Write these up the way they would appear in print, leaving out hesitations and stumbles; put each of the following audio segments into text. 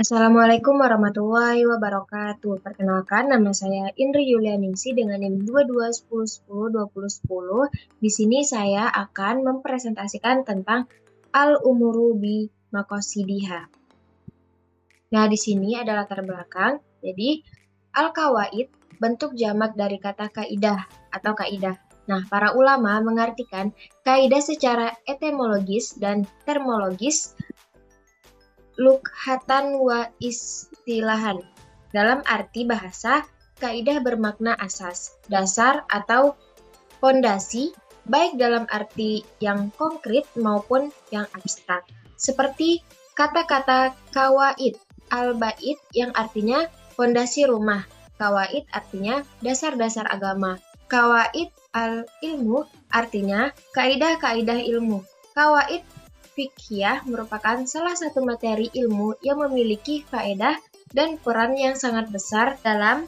Assalamualaikum warahmatullahi wabarakatuh. Perkenalkan, nama saya Indri Yulianingsi dengan NIM 2210102010. Di sini saya akan mempresentasikan tentang al-umuru bi maqasidiha. Nah, di sini ada latar belakang. Jadi, al-kawaid bentuk jamak dari kata kaidah atau kaidah. Nah, para ulama mengartikan kaidah secara etimologis dan termologis, lughatan wa istilahan. Dalam arti bahasa, kaidah bermakna asas, dasar atau fondasi, baik dalam arti yang konkret maupun yang abstrak. Seperti kata-kata kawaid, al-bait yang artinya fondasi rumah. Kawaid artinya dasar-dasar agama. Kawaid al-ilmu artinya kaidah-kaidah ilmu. Kawaid fiqhiyah merupakan salah satu materi ilmu yang memiliki faedah dan peran yang sangat besar dalam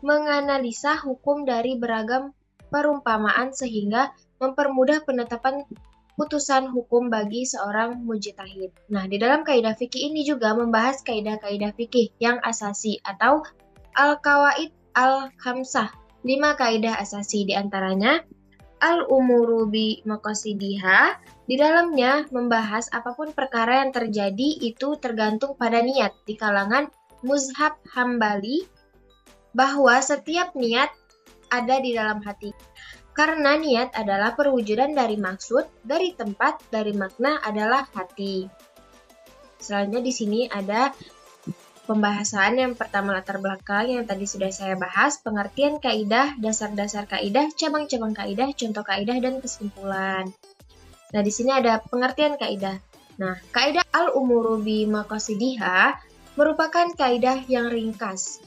menganalisa hukum dari beragam perumpamaan sehingga mempermudah penetapan putusan hukum bagi seorang mujtahid. Nah, di dalam kaidah fikih ini juga membahas kaidah-kaidah fikih yang asasi atau al-qawaid al-khamsah. 5 kaidah asasi diantaranya al-umuru bi maqasidiha. Di dalamnya membahas apapun perkara yang terjadi itu tergantung pada niat di kalangan Muzhab Hambali, bahwa setiap niat ada di dalam hati. Karena niat adalah perwujudan dari maksud, dari tempat, dari makna adalah hati. Selanjutnya di sini ada pembahasan yang pertama latar belakang yang tadi sudah saya bahas, pengertian kaidah, dasar-dasar kaidah, cabang-cabang kaidah, contoh kaidah, dan kesimpulan. Nah, di sini ada pengertian kaidah. Nah, kaidah al-umuru bi maqasidiha merupakan kaidah yang ringkas.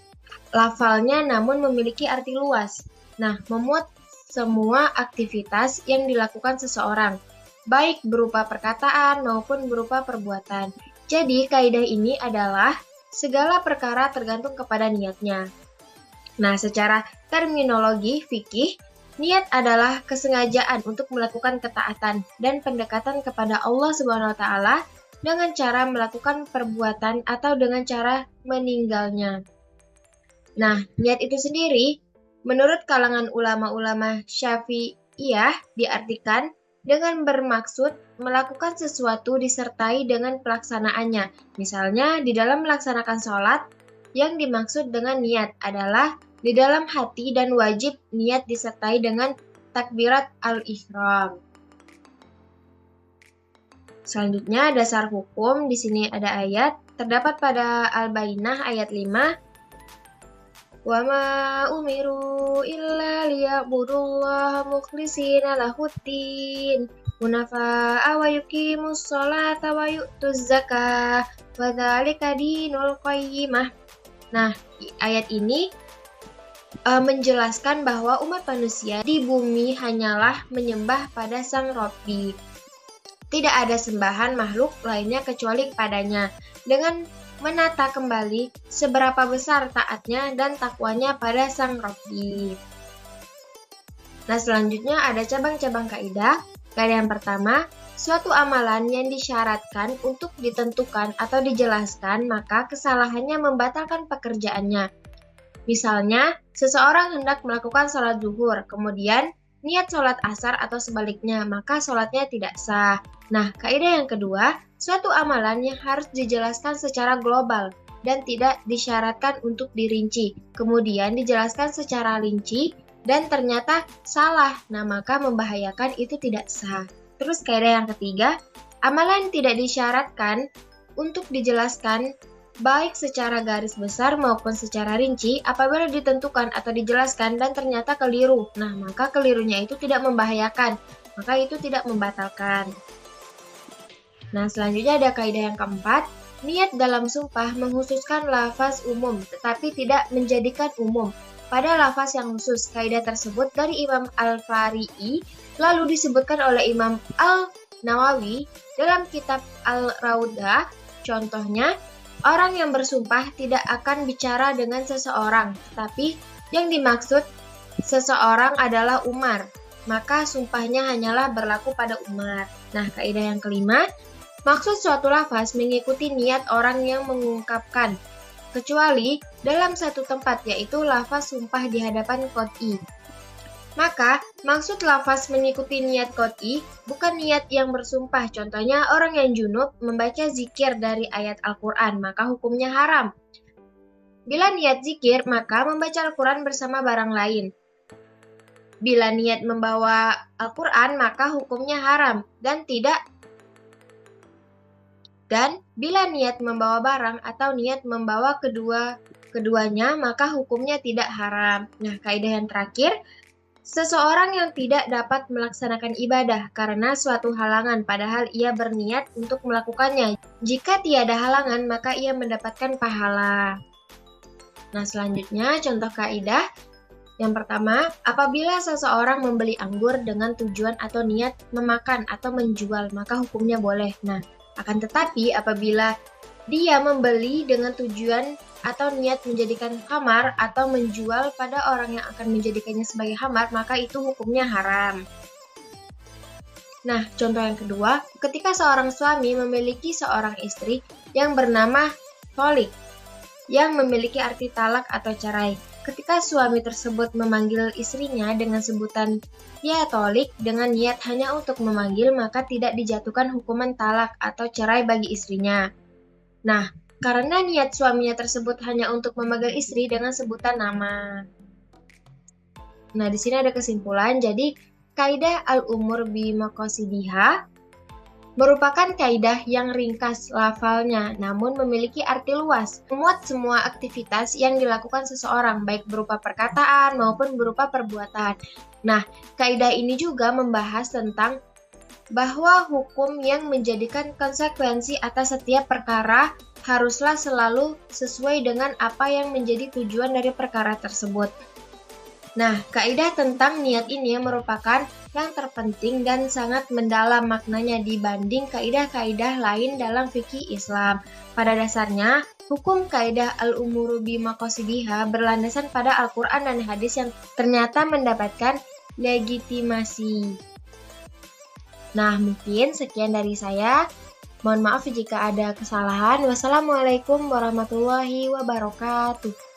Lafalnya namun memiliki arti luas. Nah, memuat semua aktivitas yang dilakukan seseorang, baik berupa perkataan maupun berupa perbuatan. Jadi, kaidah ini adalah segala perkara tergantung kepada niatnya. Nah, secara terminologi fikih, niat adalah kesengajaan untuk melakukan ketaatan dan pendekatan kepada Allah Subhanahu wa taala dengan cara melakukan perbuatan atau dengan cara meninggalnya. Nah, niat itu sendiri menurut kalangan ulama-ulama Syafi'iyah diartikan dengan bermaksud melakukan sesuatu disertai dengan pelaksanaannya. Misalnya, di dalam melaksanakan sholat, yang dimaksud dengan niat adalah di dalam hati dan wajib niat disertai dengan takbirat al-ihram. Selanjutnya, dasar hukum. Di sini ada ayat, terdapat pada Al-Bayyinah ayat 5. Wa ma umiru illa liya'budullaha mukhlishina lahuddin hunafa'a wa yuqimus sholata wa yu'tuz zakah wa dzalika dinul qayyimah. Nah, ayat ini menjelaskan bahwa umat manusia di bumi hanyalah menyembah pada Sang Robbi. Tidak ada sembahan makhluk lainnya kecuali kepadanya, dengan menata kembali seberapa besar taatnya dan takwanya pada Sang Robbi. Nah, selanjutnya ada cabang-cabang kaidah. Kaidah yang pertama, suatu amalan yang disyaratkan untuk ditentukan atau dijelaskan, maka kesalahannya membatalkan pekerjaannya. Misalnya, seseorang hendak melakukan sholat zuhur, kemudian niat sholat asar atau sebaliknya, maka sholatnya tidak sah. Nah, kaidah yang kedua, suatu amalan yang harus dijelaskan secara global dan tidak disyaratkan untuk dirinci, kemudian dijelaskan secara rinci dan ternyata salah, nah maka membahayakan, itu tidak sah. Terus kaidah yang ketiga, amalan tidak disyaratkan untuk dijelaskan baik secara garis besar maupun secara rinci, apabila ditentukan atau dijelaskan dan ternyata keliru, nah maka kelirunya itu tidak membahayakan, maka itu tidak membatalkan. Nah, selanjutnya ada kaidah yang keempat, niat dalam sumpah menghususkan lafaz umum tetapi tidak menjadikan umum pada lafaz yang khusus. Kaidah tersebut dari Imam Al-Fari'i lalu disebutkan oleh Imam Al-Nawawi dalam kitab Al-Raudah. Contohnya, orang yang bersumpah tidak akan bicara dengan seseorang, tapi yang dimaksud seseorang adalah Umar, maka sumpahnya hanyalah berlaku pada Umar. Nah, kaidah yang kelima, Maksud suatu lafaz mengikuti niat orang yang mengungkapkan, kecuali dalam satu tempat, yaitu lafaz sumpah di hadapan qot'i. Maka, maksud lafaz mengikuti niat qot'i bukan niat yang bersumpah. Contohnya, orang yang junub membaca zikir dari ayat Al-Quran, maka hukumnya haram. Bila niat zikir, maka membaca Al-Quran bersama barang lain. Bila niat membawa Al-Quran, maka hukumnya haram dan bila niat membawa barang atau niat membawa keduanya, maka hukumnya tidak haram. Nah, kaidah yang terakhir, seseorang yang tidak dapat melaksanakan ibadah karena suatu halangan, padahal ia berniat untuk melakukannya. Jika tiada halangan, maka ia mendapatkan pahala. Nah, selanjutnya contoh kaidah. Yang pertama, apabila seseorang membeli anggur dengan tujuan atau niat memakan atau menjual, maka hukumnya boleh. Nah, akan tetapi apabila dia membeli dengan tujuan atau niat menjadikan khamar atau menjual pada orang yang akan menjadikannya sebagai khamar, maka itu hukumnya haram. Nah, contoh yang kedua, ketika seorang suami memiliki seorang istri yang bernama tholik, yang memiliki arti talak atau cerai. Ketika suami tersebut memanggil istrinya dengan sebutan ya tholik dengan niat hanya untuk memanggil, maka tidak dijatuhkan hukuman talak atau cerai bagi istrinya. Nah, karena niat suaminya tersebut hanya untuk memanggil istri dengan sebutan nama. Nah, di sini ada kesimpulan. Jadi, kaidah al-umur bi maqasidiha merupakan kaidah yang ringkas lafalnya, namun memiliki arti luas, memuat semua aktivitas yang dilakukan seseorang, baik berupa perkataan maupun berupa perbuatan. Nah, kaidah ini juga membahas tentang bahwa hukum yang menjadikan konsekuensi atas setiap perkara haruslah selalu sesuai dengan apa yang menjadi tujuan dari perkara tersebut. Nah, kaidah tentang niat ini merupakan yang terpenting dan sangat mendalam maknanya dibanding kaidah-kaidah lain dalam fikih Islam. Pada dasarnya, hukum kaidah al-umuru bi maqasidiha berlandasan pada Al-Quran dan hadis yang ternyata mendapatkan legitimasi. Nah, mungkin sekian dari saya. Mohon maaf jika ada kesalahan. Wassalamualaikum warahmatullahi wabarakatuh.